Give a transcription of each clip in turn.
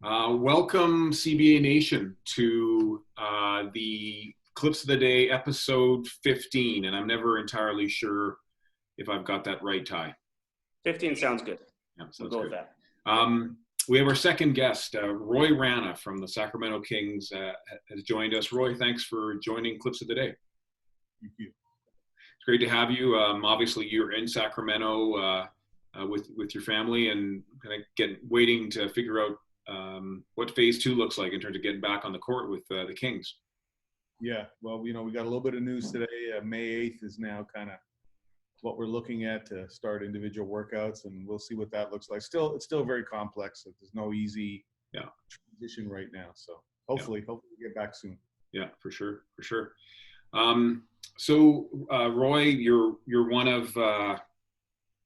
Welcome, CBA Nation, to the Clips of the Day, episode 15. And I'm never entirely sure if I've got that right, Ty. 15 sounds good. Yeah, We'll sounds go good. with that. We have our second guest, Roy Rana from the Sacramento Kings, has joined us. Roy, thanks for joining Clips of the Day. Thank you. It's great to have you. Obviously, you're in Sacramento with your family and kind of waiting to figure out what phase 2 looks like in terms of getting back on the court with the Kings. Yeah, well, we got a little bit of news today. May 8th is now kind of what we're looking at to start individual workouts, and we'll see what that looks like. It's still very complex. There's no easy transition right now. So hopefully we get back soon. Yeah, for sure. So Roy, you're one of a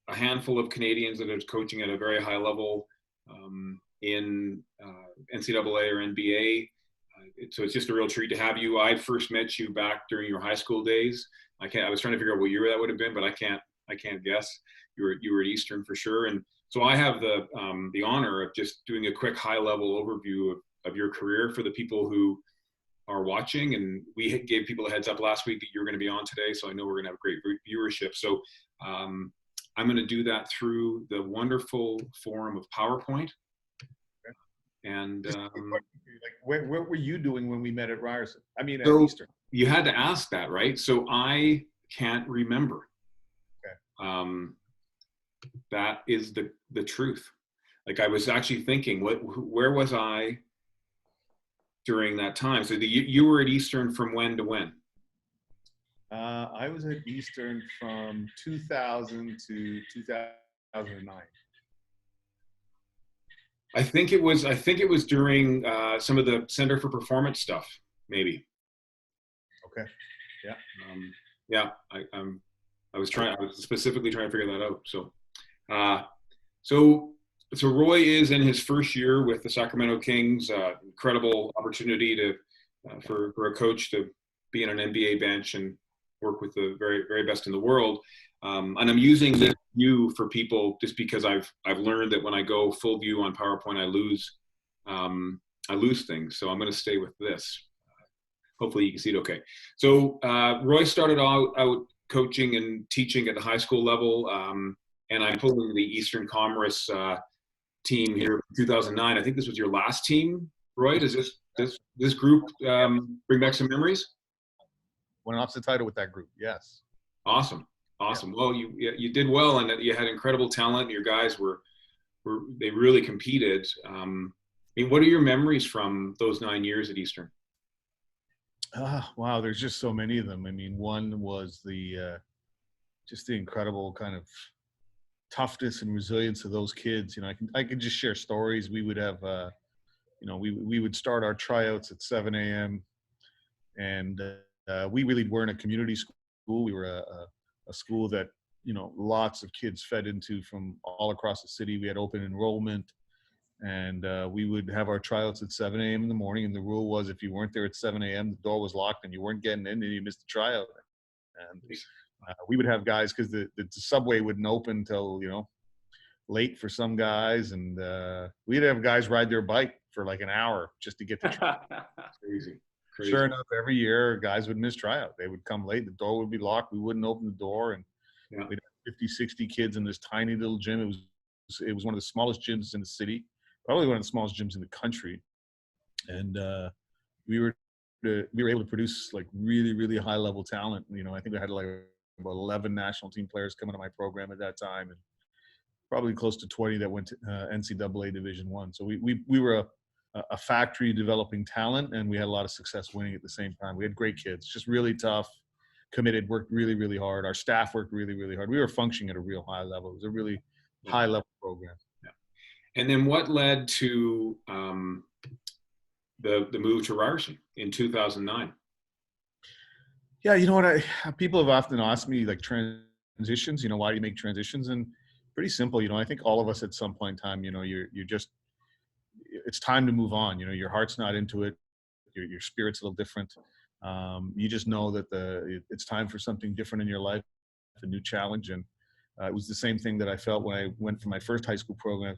handful of Canadians that are coaching at a very high level in NCAA or NBA. So it's just a real treat to have you. I first met you back during your high school days. I was trying to figure out what year that would have been, but I can't guess. You were at Eastern for sure. And so I have the honor of just doing a quick high level overview of your career for the people who are watching. And we gave people a heads up last week that you're going to be on today, so I know we're going to have great viewership. So I'm going to do that through the wonderful forum of PowerPoint. And what were you doing when we met at Ryerson? I mean, at Eastern. You had to ask that, right? So I can't remember. Okay. That is the truth. Like, I was actually thinking, where was I during that time? So you were at Eastern from when to when? I was at Eastern from 2000 to 2009. I think it was during some of the Center for Performance stuff, maybe. Okay. Yeah. I was specifically trying to figure that out. So Roy is in his first year with the Sacramento Kings. Incredible opportunity for a coach to be on an NBA bench and work with the very, very best in the world. And I'm using this view for people just because I've learned that when I go full view on PowerPoint, I lose things. So I'm going to stay with this. Hopefully you can see it okay. So Roy started out coaching and teaching at the high school level, and I'm pulling the Eastern Commerce team here in 2009. I think this was your last team, Roy. Does this group bring back some memories? Went off the title with that group, yes. Awesome. Well, you did well, and you had incredible talent. Your guys they really competed. I mean, what are your memories from those 9 years at Eastern? Wow, there's just so many of them. I mean, one was just the incredible kind of toughness and resilience of those kids. I can just share stories. We would have, we would start our tryouts at 7 a.m. and we really weren't a community school. We were a school that, lots of kids fed into from all across the city. We had open enrollment, and we would have our tryouts at 7 a.m. in the morning. And the rule was if you weren't there at 7 a.m., the door was locked and you weren't getting in, and you missed the tryout. And we would have guys, because the subway wouldn't open till, late for some guys. And we'd have guys ride their bike for like an hour just to get to tryout. Crazy. Sure enough, every year guys would miss tryout. They would come late. The door would be locked. We wouldn't open the door. And we'd have 50, 60 kids in this tiny little gym. It was one of the smallest gyms in the city, probably one of the smallest gyms in the country. And we were able to produce like really, really high level talent. I think I had like about 11 national team players coming to my program at that time, and probably close to 20 that went to NCAA Division I. So we were a factory developing talent, and we had a lot of success winning at the same time. We had great kids, just really tough, committed, worked really, really hard. Our staff worked really, really hard. We were functioning at a real high level. It was a really high level program. Yeah. And then what led to the move to Ryerson in 2009? Yeah, you know what? People have often asked me, like, transitions. Why do you make transitions? And pretty simple. I think all of us at some point in time, you're just, it's time to move on. Your heart's not into it. Your spirit's a little different. You just know that it's time for something different in your life, a new challenge. And it was the same thing that I felt when I went for my first high school program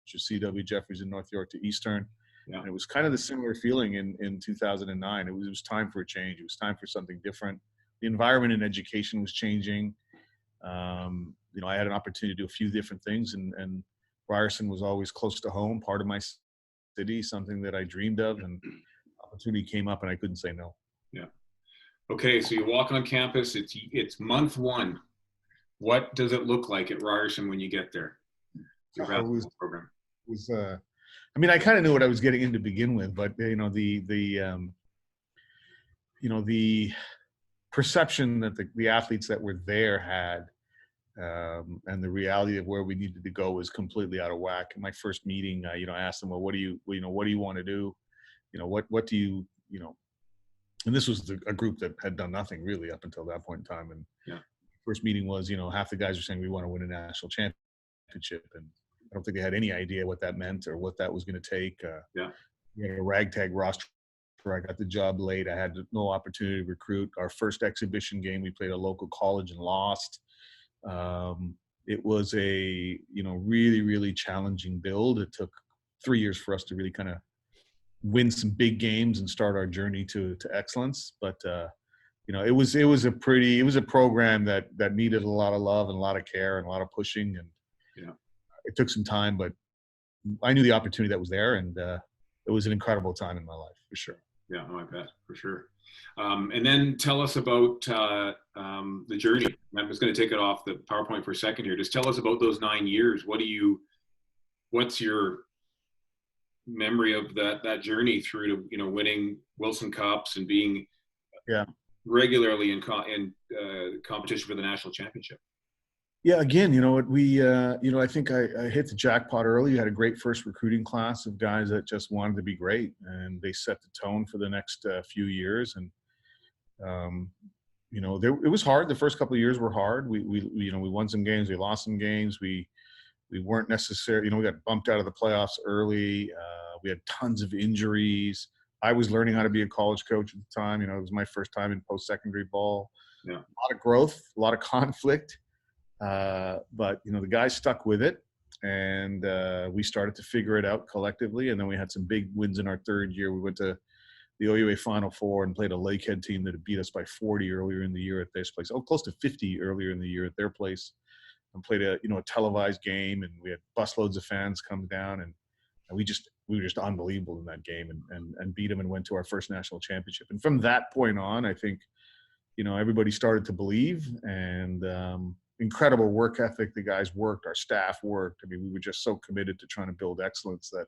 which was CW Jeffries in North York, to Eastern. Yeah. And it was kind of the similar feeling in 2009. It was time for a change. It was time for something different. The environment in education was changing. I had an opportunity to do a few different things, and Ryerson was always close to home, part of my city, something that I dreamed of, and opportunity came up and I couldn't say no. Yeah. Okay, so you walk on campus, it's month one. What does it look like at Ryerson when you get there? Your basketball program. I kind of knew what I was getting into to begin with, but the perception that the athletes that were there had, and the reality of where we needed to go was completely out of whack. In my first meeting, I asked them, well, what do you want to do? What do you, and this was a group that had done nothing really up until that point in time. And first meeting was, half the guys were saying we want to win a national championship. And I don't think they had any idea what that meant or what that was going to take. We had a ragtag roster. I got the job late. I had no opportunity to recruit. Our first exhibition game, we played a local college and lost. It was a, really, really challenging build. It took 3 years for us to really kind of win some big games and start our journey to excellence. But, it was a program that needed a lot of love and a lot of care and a lot of pushing. And it took some time, but I knew the opportunity that was there, and it was an incredible time in my life for sure. Yeah, I bet, for sure. And then tell us about the journey. I'm just going to take it off the PowerPoint for a second here. Just tell us about those 9 years. What's your memory of that journey through to winning Wilson Cups and being regularly in competition for the national championship? Yeah, again, I think I hit the jackpot early. You had a great first recruiting class of guys that just wanted to be great, and they set the tone for the next few years. And it was hard. The first couple of years were hard. We won some games, we lost some games. We weren't necessarily, we got bumped out of the playoffs early. We had tons of injuries. I was learning how to be a college coach at the time. It was my first time in post-secondary ball. A lot of growth, a lot of conflict. But the guys stuck with it, and we started to figure it out collectively. And then we had some big wins in our third year. We went to the OUA Final Four and played a Lakehead team that had beat us by 40 earlier in the year at this place. Close to 50 earlier in the year at their place, and played a televised game. And we had busloads of fans come down, and we were just unbelievable in that game, and beat them and went to our first national championship. And from that point on, I think everybody started to believe, and incredible work ethic. The guys worked, our staff worked. We were just so committed to trying to build excellence that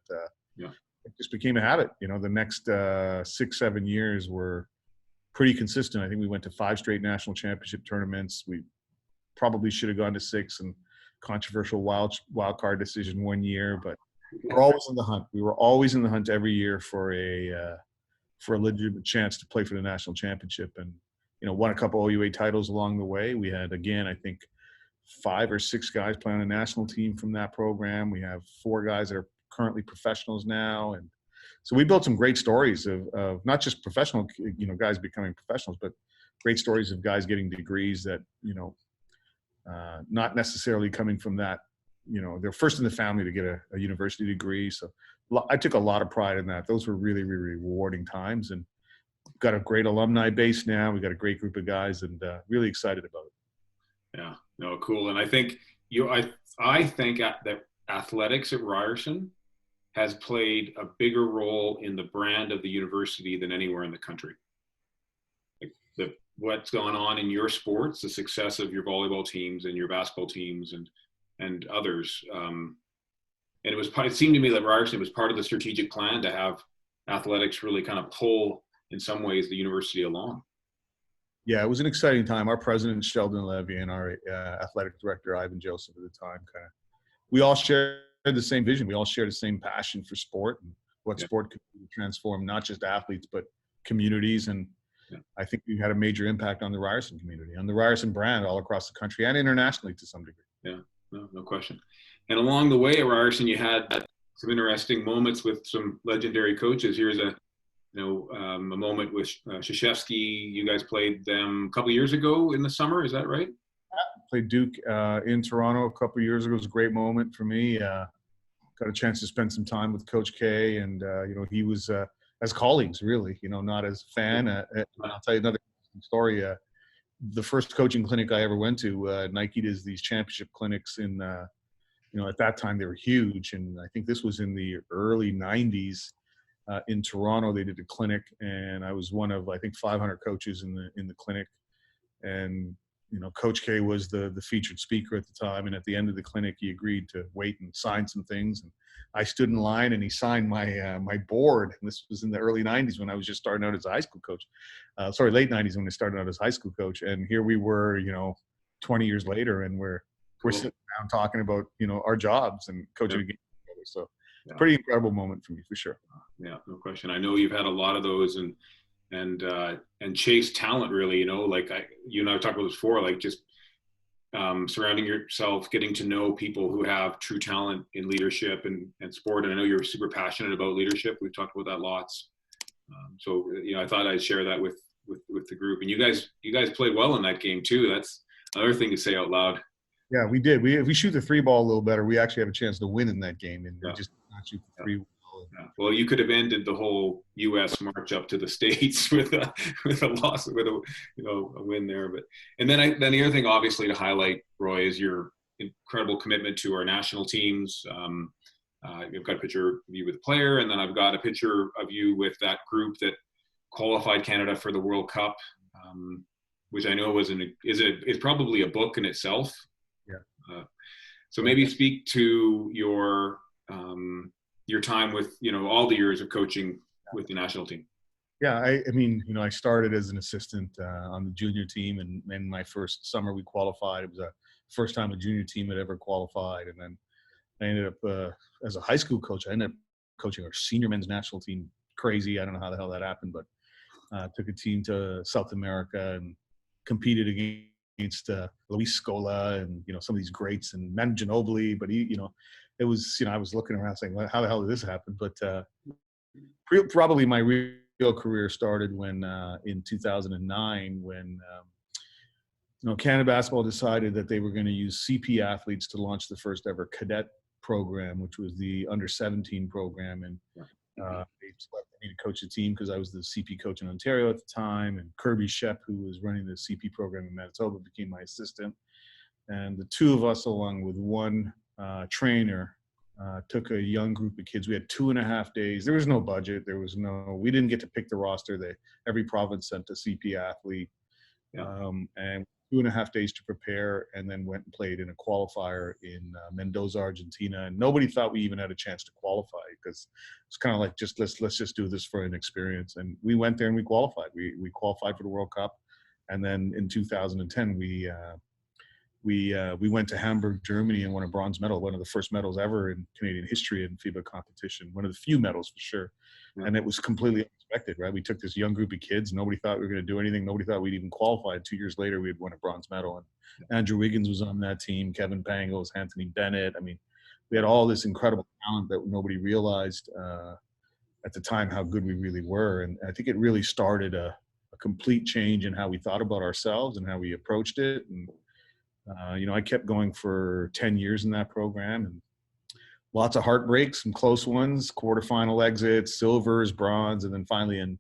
it just became a habit. The next 6-7 years were pretty consistent. I think we went to 5 straight national championship tournaments. We probably should have gone to 6, and controversial wild card decision one year, but we're always in the hunt. We were always in the hunt every year for a legitimate chance to play for the national championship, and won a couple OUA titles along the way. We had, again, I think 5 or 6 guys play on a national team from that program. We have 4 guys that are currently professionals now. And so we built some great stories of not just professional, guys becoming professionals, but great stories of guys getting degrees that, not necessarily coming from that, they're first in the family to get a university degree. So I took a lot of pride in that. Those were really, really rewarding times, and got a great alumni base now. We got a great group of guys, and really excited about it. Yeah, no, cool. And I think I think that athletics at Ryerson has played a bigger role in the brand of the university than anywhere in the country. Like what's going on in your sports, the success of your volleyball teams and your basketball teams and others. And it seemed to me that Ryerson was part of the strategic plan to have athletics really kind of pull, in some ways, the university along. Yeah, it was an exciting time. Our president, Sheldon Levy, and our athletic director, Ivan Joseph, at the time, we all shared the same vision. We all shared the same passion for sport and what sport could transform not just athletes, but communities. And I think we had a major impact on the Ryerson community, on the Ryerson brand all across the country and internationally to some degree. Yeah, no question. And along the way at Ryerson, you had some interesting moments with some legendary coaches. Here's a moment with Krzyzewski. You guys played them a couple of years ago in the summer. Is that right? Played Duke in Toronto a couple of years ago. It was a great moment for me. got a chance to spend some time with Coach K, and he was as colleagues, really, not as a fan. I'll tell you another story. The first coaching clinic I ever went to, Nike does these championship clinics in, at that time they were huge, and I think this was in the early '90s. In Toronto, they did a clinic, and I was one of, I think, 500 coaches in the clinic. And Coach K was the featured speaker at the time, and at the end of the clinic, he agreed to wait and sign some things. And I stood in line, and he signed my board. And this was in the early '90s when I was just starting out as a high school coach. Late '90s when I started out as a high school coach. And here we were, 20 years later, and we're sitting down talking about our jobs and coaching a game together. So. Yeah. Pretty incredible moment for me, for sure. Yeah, no question. I know you've had a lot of those and chase talent, really. Like you and I talked about this before, like just surrounding yourself, getting to know people who have true talent in leadership and sport. And I know you're super passionate about leadership. We've talked about that lots. So I thought I'd share that with the group. And you guys played well in that game too. That's another thing to say out loud. Yeah, we did. If we shoot the three ball a little better, we actually have a chance to win in that game, and we just not shoot the three. Yeah. Well, you could have ended the whole U.S. march up to the States with a loss, with a win there. But then the other thing, obviously, to highlight, Roy, is your incredible commitment to our national teams. I've got a picture of you with a player, and then I've got a picture of you with that group that qualified Canada for the World Cup, which I know is probably a book in itself. So maybe speak to your time with all the years of coaching with the national team. Yeah, I mean I started as an assistant on the junior team, and in my first summer we qualified. It was the first time a junior team had ever qualified, and then I ended up as a high school coach. I ended up coaching our senior men's national team. Crazy, I don't know how the hell that happened, but took a team to South America and competed against Luis Scola and some of these greats and Manu Ginobili, but it was I was looking around saying, well, how the hell did this happen? But probably my real career started when in 2009 when Canada Basketball decided that they were going to use CP athletes to launch the first ever cadet program, which was the under 17 program, and they selected me to coach the team because I was the CP coach in Ontario at the time, and Kirby Shep, who was running the CP program in Manitoba, became my assistant. And the two of us, along with one trainer, took a young group of kids. We had 2.5 days. There was no budget. We didn't get to pick the roster. Every province sent a CP athlete. And 2.5 days to prepare, and then went and played in a qualifier in Mendoza, Argentina. And nobody thought we even had a chance to qualify because it's kind of like let's just do this for an experience. And we went there and we qualified. We qualified for the World Cup, and then in 2010 we went to Hamburg, Germany, and won a bronze medal, one of the first medals ever in Canadian history in FIBA competition, one of the few medals for sure. Yeah. And it was completely unexpected, right? We took this young group of kids. Nobody thought we were going to do anything. Nobody thought we'd even qualify. 2 years later, we had won a bronze medal. And Andrew Wiggins was on that team, Kevin Pangos, Anthony Bennett. I mean, we had all this incredible talent that nobody realized at the time how good we really were. And I think it really started a complete change in how we thought about ourselves and how we approached it. And I kept going for 10 years in that program, and lots of heartbreaks, some close ones, quarterfinal exits, silvers, bronze, and then finally in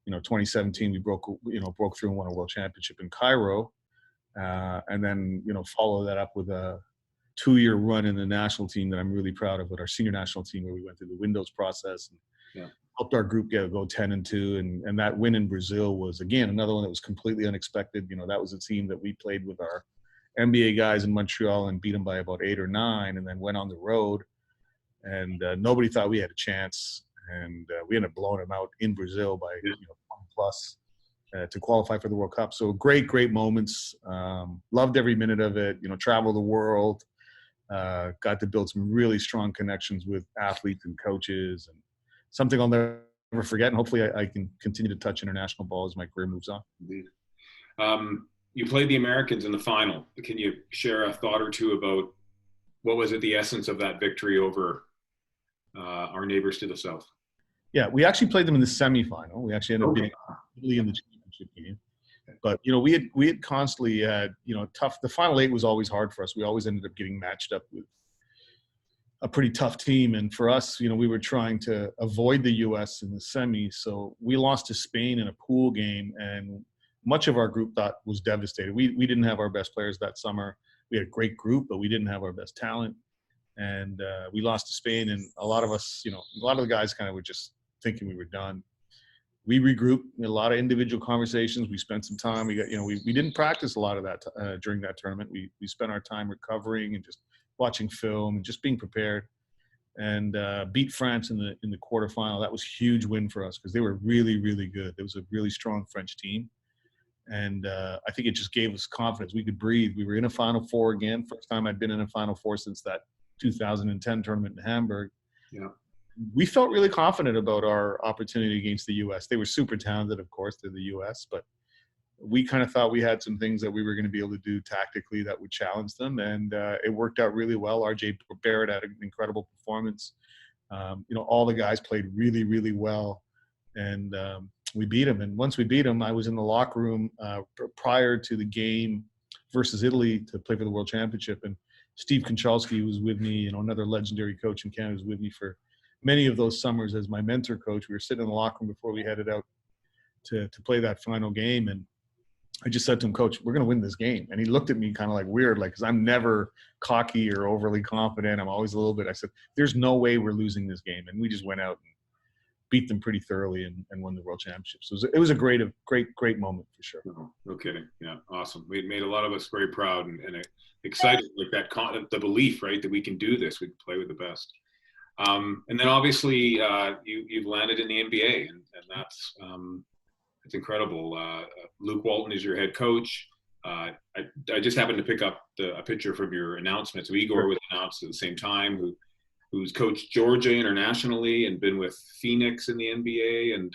2017 we broke through and won a world championship in Cairo, and then follow that up with a 2-year run in the national team that I'm really proud of, with our senior national team, where we went through the windows process and helped our group go 10-2, and that win in Brazil was again another one that was completely unexpected. That was a team that we played with our NBA guys in Montreal and beat them by about 8 or 9, and then went on the road, and nobody thought we had a chance, and we ended up blowing them out in Brazil by 20 plus to qualify for the World Cup. So great moments. Loved every minute of it. Traveled the world. Got to build some really strong connections with athletes and coaches, and something I'll never forget. And hopefully I can continue to touch international ball as my career moves on. Indeed. You played the Americans in the final. Can you share a thought or two about what was the essence of that victory over our neighbors to the south? Yeah, we actually played them in the semifinal. We actually ended up being in the championship game. But we had constantly had tough. The final 8 was always hard for us. We always ended up getting matched up with a pretty tough team. And for us, we were trying to avoid the U.S. in the semis. So we lost to Spain in a pool game, and much of our group thought was devastated. We didn't have our best players that summer. We had a great group, but we didn't have our best talent. And we lost to Spain, and a lot of us, a lot of the guys kind of were just thinking we were done. We regrouped, we had a lot of individual conversations. We spent some time. We got, we didn't practice a lot of that during that tournament. We spent our time recovering and just watching film and just being prepared, and beat France in the quarterfinal. That was a huge win for us because they were really, really good. There was a really strong French team. And I think it just gave us confidence. We could breathe. We were in a Final Four again. First time I'd been in a Final Four since that 2010 tournament in Hamburg. Yeah. We felt really confident about our opportunity against the U.S. They were super talented, of course, they're the U.S., but we kind of thought we had some things that we were going to be able to do tactically that would challenge them, and it worked out really well. RJ Barrett had an incredible performance. All the guys played really, really well, and we beat them. And once we beat them, I was in the locker room prior to the game versus Italy to play for the World Championship, and Steve Konchalski was with me, another legendary coach in Canada, was with me for many of those summers as my mentor coach. We were sitting in the locker room before we headed out to play that final game, and I just said to him, "Coach, we're going to win this game." And he looked at me kind of like weird, like, because I'm never cocky or overly confident. I'm always a little bit. I said, "There's no way we're losing this game," and we just went out and beat them pretty thoroughly and won the World Championship. So it was a great moment for sure. Oh, no kidding. Yeah, awesome. We made a lot of us very proud and excited, like that the belief, right, that we can do this. We can play with the best. And then obviously you've landed in the NBA, and that's it's incredible. Luke Walton is your head coach. I just happened to pick up a picture from your announcement. So Igor was announced at the same time, who's coached Georgia internationally and been with Phoenix in the NBA, and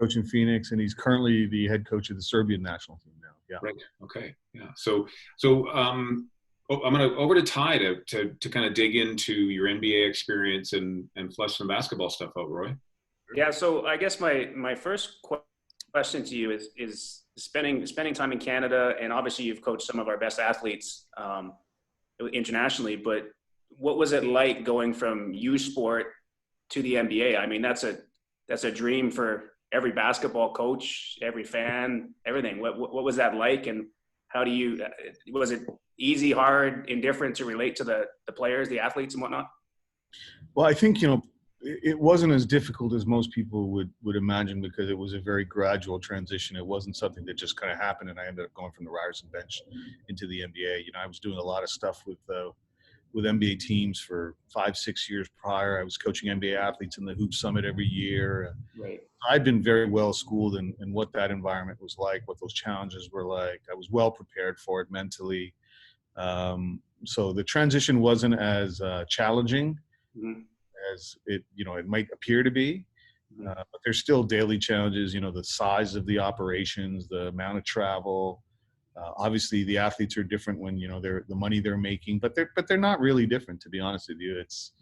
coaching Phoenix, and he's currently the head coach of the Serbian national team now. Yeah. Right. Okay. Yeah. So I'm going to over to Ty to kind of dig into your NBA experience and flesh some basketball stuff out, Roy. Yeah. So I guess my first question to you is spending time in Canada, and obviously you've coached some of our best athletes internationally, but what was it like going from U Sport to the NBA? I mean, that's a dream for every basketball coach, every fan, everything. What was that like, and how was it easy, hard, indifferent to relate to the players, the athletes, and whatnot? Well, I think it wasn't as difficult as most people would imagine, because it was a very gradual transition. It wasn't something that just kind of happened and I ended up going from the Ryerson bench into the NBA. I was doing a lot of stuff with NBA teams for 5-6 years prior. I was coaching NBA athletes in the Hoop Summit every year. Right. I'd been very well schooled in what that environment was like, what those challenges were like. I was well prepared for it mentally. So the transition wasn't as challenging as it might appear to be. But there's still daily challenges, the size of the operations, the amount of travel. Obviously, the athletes are different when they're the money they're making, but they're not really different, to be honest with you. It's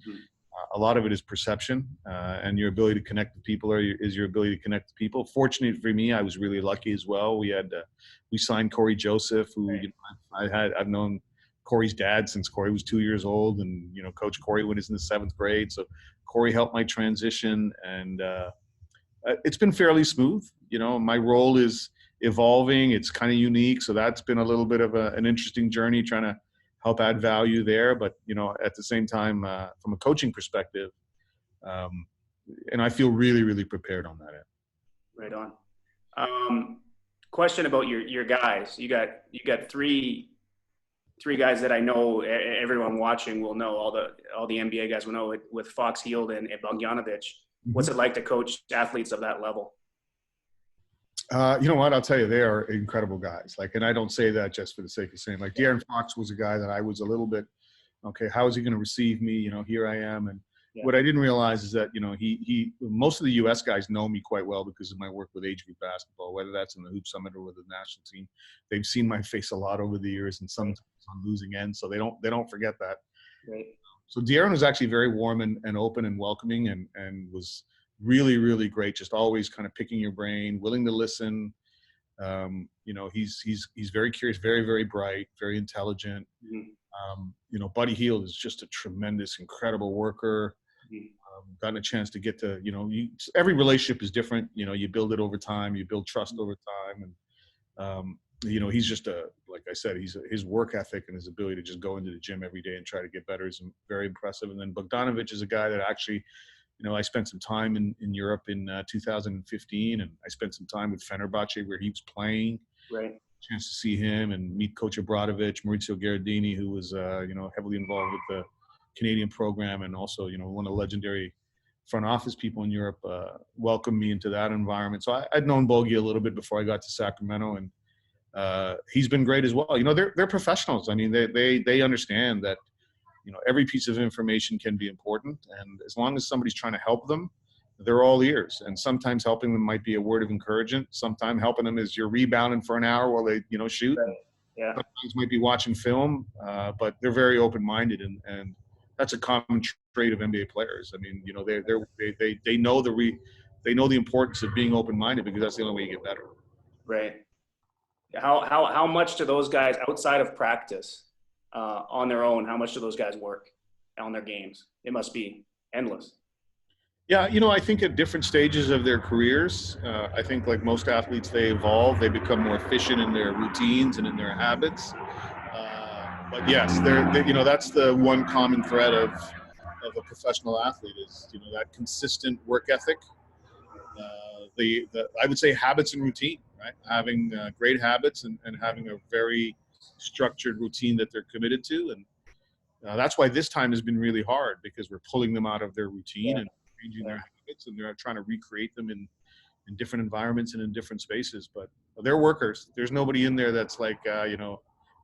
a lot of it is perception, and your ability to connect with people is your ability to connect with people. Fortunately for me, I was really lucky as well. We signed Corey Joseph, who I've known Corey's dad since Corey was 2 years old, and Coach Corey when he's in the 7th grade. So Corey helped my transition, and it's been fairly smooth. My role is evolving. It's kind of unique. So that's been a little bit of an interesting journey, trying to help add value there. But, at the same time, from a coaching perspective, and I feel really, really prepared on that end. Right on. Question about your guys. You got three guys that I know everyone watching will know, all the NBA guys will know it, with Fox Hield and Bogdanovic. What's it like to coach athletes of that level? You know what? I'll tell you, they are incredible guys. And I don't say that just for the sake of saying. De'Aaron Fox was a guy that I was a little bit, okay, how is he going to receive me? Here I am. And what I didn't realize is that, he most of the U.S. guys know me quite well because of my work with age group basketball, whether that's in the Hoop Summit or with the national team. They've seen my face a lot over the years, and sometimes on losing ends, so they don't forget that. Right. So De'Aaron was actually very warm and open and welcoming, and was really, really great. Just always kind of picking your brain, willing to listen. He's very curious, very, very bright, very intelligent. Buddy Hield is just a tremendous, incredible worker. Mhm. Gotten a chance to get to, every relationship is different. You build it over time, you build trust over time. And, he's just like I said, his work ethic and his ability to just go into the gym every day and try to get better is very impressive. And then Bogdanovic is a guy that actually, I spent some time in Europe in 2015, and I spent some time with Fenerbahce where he was playing. Right. Chance to see him and meet Coach Obradovic, Maurizio Gherardini, who was, heavily involved with the Canadian program, and also, one of the legendary front office people in Europe, welcomed me into that environment. So I'd known Bogey a little bit before I got to Sacramento, and he's been great as well. They're professionals. I mean, they understand that, every piece of information can be important, and as long as somebody's trying to help them, they're all ears. And sometimes helping them might be a word of encouragement. Sometimes helping them is you're rebounding for an hour while they, shoot. Right. Yeah. Sometimes might be watching film, but they're very open-minded, and that's a common trait of NBA players. I mean, they know they know the importance of being open-minded, because that's the only way you get better. Right. How much do those guys outside of practice, on their own, how much do those guys work on their games? It must be endless. Yeah, I think at different stages of their careers, I think like most athletes, they evolve, they become more efficient in their routines and in their habits. But yes, that's the one common thread of a professional athlete is, that consistent work ethic. I would say habits and routine, right? Having great habits and having a very structured routine that they're committed to. And that's why this time has been really hard, because we're pulling them out of their routine and changing their habits, and they're trying to recreate them in different environments and in different spaces. But they're workers. There's nobody in there that's like,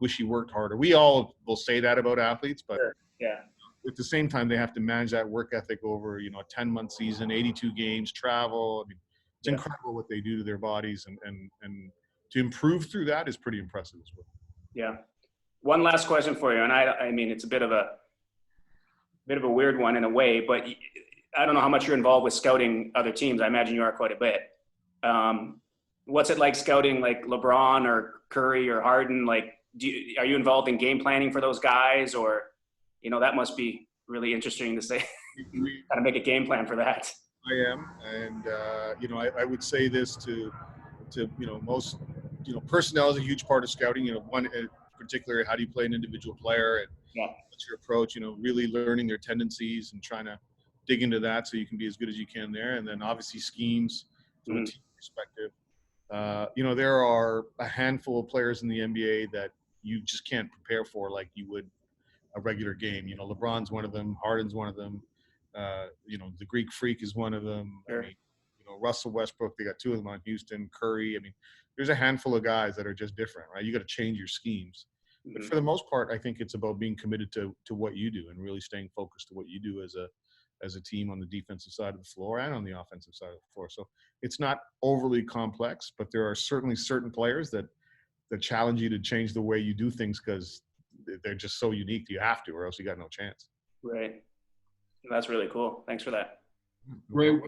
wish he worked harder. We all will say that about athletes, but at the same time, they have to manage that work ethic over, a 10-month season, 82 games, travel. I mean, it's incredible what they do to their bodies, and to improve through that is pretty impressive as well. Yeah. One last question for you, and I mean, it's a bit of a weird one in a way, but I don't know how much you're involved with scouting other teams. I imagine you are quite a bit. What's it like scouting like LeBron or Curry or Harden? Like, are you involved in game planning for those guys, or, that must be really interesting to say, how to make a game plan for that. I am. And, I would say this to most, personnel is a huge part of scouting. One in particular, how do you play an individual player, and what's your approach, really learning their tendencies and trying to dig into that so you can be as good as you can there. And then obviously schemes from a team perspective. There are a handful of players in the NBA that you just can't prepare for like you would a regular game. LeBron's one of them, Harden's one of them. The Greek Freak is one of them. Sure. I mean, Russell Westbrook, they got two of them on Houston, Curry. I mean, there's a handful of guys that are just different, right? You got to change your schemes. Mm-hmm. But for the most part, I think it's about being committed to what you do and really staying focused to what you do as a team on the defensive side of the floor and on the offensive side of the floor. So it's not overly complex, but there are certainly certain players that challenge you to change the way you do things, because they're just so unique. You have to, or else you got no chance. Right. That's really cool. Thanks for that. Ray,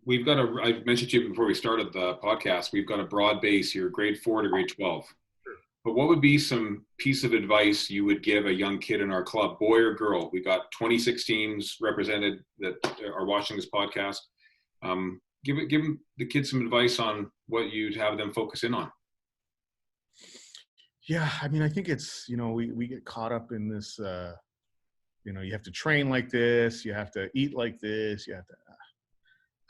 we've got I mentioned to you before we started the podcast, we've got a broad base here, grade 4 to grade 12. Sure. But what would be some piece of advice you would give a young kid in our club, boy or girl? We got 26 teams represented that are watching this podcast. Give the kids some advice on what you'd have them focus in on. Yeah, I mean, I think it's, we get caught up in this, you have to train like this, you have to eat like this,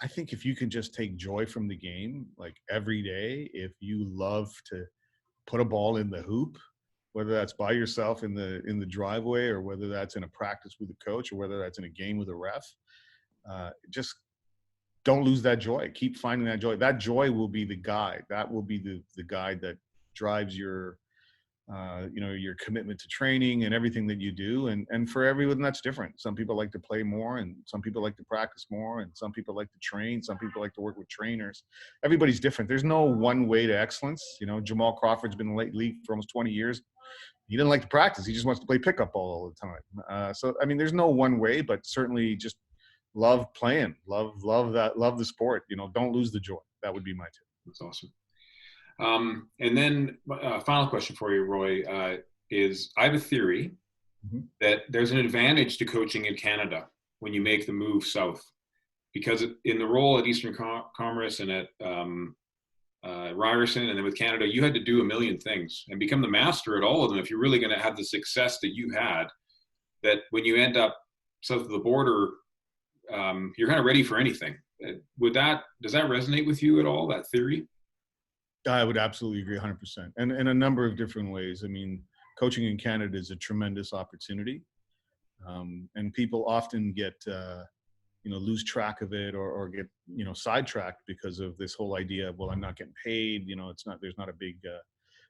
I think if you can just take joy from the game, like every day, if you love to put a ball in the hoop, whether that's by yourself in the driveway, or whether that's in a practice with a coach, or whether that's in a game with a ref, just don't lose that joy. Keep finding that joy. That joy will be the guide. That will be the guide that drives your your commitment to training and everything that you do. And for everyone, that's different. Some people like to play more, and some people like to practice more, and some people like to train. Some people like to work with trainers. Everybody's different. There's no one way to excellence. Jamal Crawford's been in the league for almost 20 years. He didn't like to practice. He just wants to play pickup ball all the time. So, I mean, there's no one way, but certainly just love playing, love the sport. Don't lose the joy. That would be my tip. That's awesome. And then final question for you, Roy. is I have a theory Mhm. that there's an advantage to coaching in Canada when you make the move south, because in the role at Eastern Commerce and at Ryerson and then with Canada, you had to do a million things and become the master at all of them if you're really going to have the success that you had. That when you end up south of the border, you're kind of ready for anything. Does that resonate with you at all, that theory? I would absolutely agree 100%. And in a number of different ways. I mean, coaching in Canada is a tremendous opportunity. And people often get, lose track of it or get, sidetracked because of this whole idea of, well, I'm not getting paid. There's not a big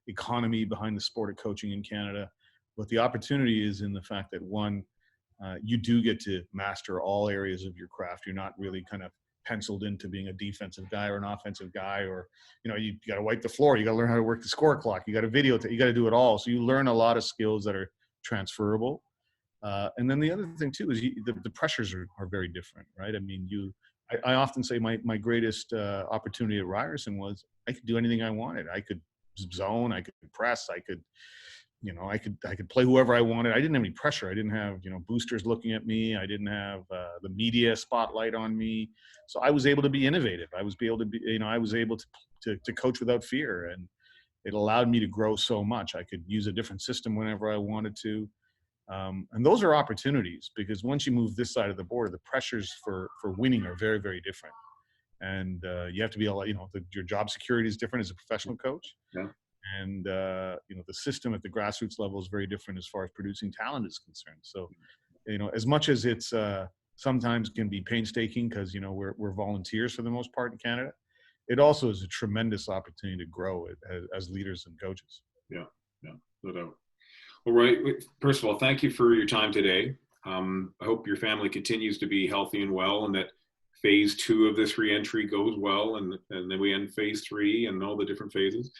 economy behind the sport of coaching in Canada. But the opportunity is in the fact that, one, you do get to master all areas of your craft. You're not really kind of penciled into being a defensive guy or an offensive guy, or, you got to wipe the floor. You got to learn how to work the score clock. You got to you got to do it all. So you learn a lot of skills that are transferable. And then the other thing too is the pressures are very different, right? I mean, I often say my greatest opportunity at Ryerson was I could do anything I wanted. I could zone, I could press, I could play whoever I wanted. I didn't have any pressure. I didn't have, boosters looking at me. I didn't have the media spotlight on me. So I was able to be innovative. I was able to coach without fear, and it allowed me to grow so much. I could use a different system whenever I wanted to. And those are opportunities, because once you move this side of the border, the pressures for winning are very, very different. And you have to be your job security is different as a professional coach. Yeah. And, the system at the grassroots level is very different as far as producing talent is concerned. So, as much as it's sometimes can be painstaking because, we're volunteers for the most part in Canada, it also is a tremendous opportunity to grow as leaders and coaches. Yeah, no doubt. Well, Roy, first of all, thank you for your time today. I hope your family continues to be healthy and well, and that phase 2 of this reentry goes well, and then we end phase 3 and all the different phases.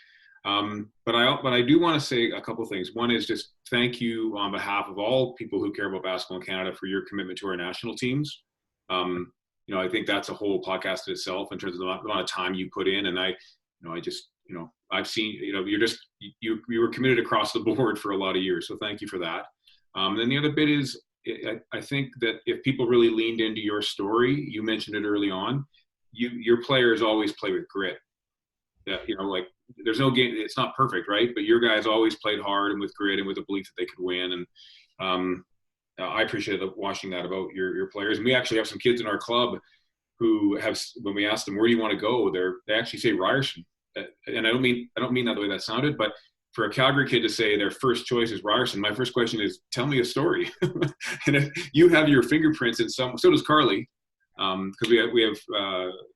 But I do want to say a couple of things. One is just thank you on behalf of all people who care about basketball in Canada for your commitment to our national teams. I think that's a whole podcast in itself in terms of the amount of time you put in. And I've seen, you were committed across the board for a lot of years. So thank you for that. Then the other bit is, I think that if people really leaned into your story, you mentioned it early on, your players always play with grit. There's no game, it's not perfect, right? But your guys always played hard and with grit and with a belief that they could win. And I appreciate watching that about your players. And we actually have some kids in our club who have, when we ask them, where do you want to go? They actually say Ryerson. And I don't mean that the way that sounded, but for a Calgary kid to say their first choice is Ryerson, my first question is, tell me a story. And if you have your fingerprints in so does Carly. Because we have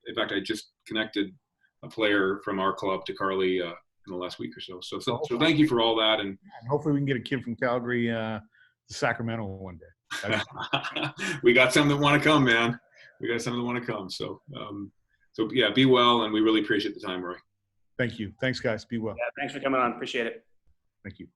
in fact, I just connected a player from our club to Carly in the last week or so. So thank you for all that. And hopefully we can get a kid from Calgary to Sacramento one day. We got some that want to come, man. We got some that want to come. So yeah, be well. And we really appreciate the time, Roy. Thank you. Thanks, guys. Be well. Yeah, thanks for coming on. Appreciate it. Thank you.